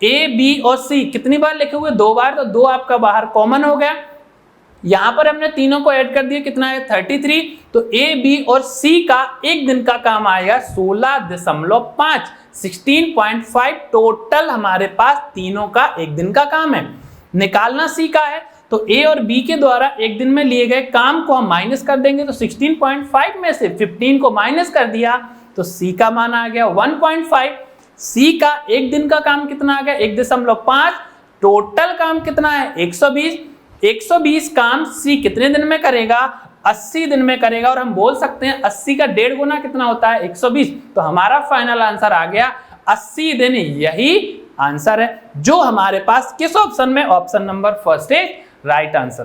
ए बी और सी कितनी बार लिखे हुए, 2 बार, तो 2 आपका बाहर कॉमन हो गया। यहां पर हमने तीनों को ऐड कर दिया, कितना है 33। तो ए बी और सी का एक दिन का काम आएगा 16.5, 16.5 टोटल हमारे पास तीनों का एक दिन का काम है। निकालना सी का है, तो ए और बी के द्वारा एक दिन में लिए गए काम को हम माइनस कर देंगे, तो 16.5 में से 15 को माइनस कर दिया तो सी का मान आ गया 1.5। सी का एक दिन का काम कितना आ गया 1.5, टोटल काम कितना है 120। 120 काम सी कितने दिन में करेगा, 80 दिन में करेगा। और हम बोल सकते हैं 80 का 1.5 गुना कितना होता है 120। तो हमारा फाइनल आंसर आ गया 80 दिन। यही आंसर है जो हमारे पास किस ऑप्शन में, option number first is right answer.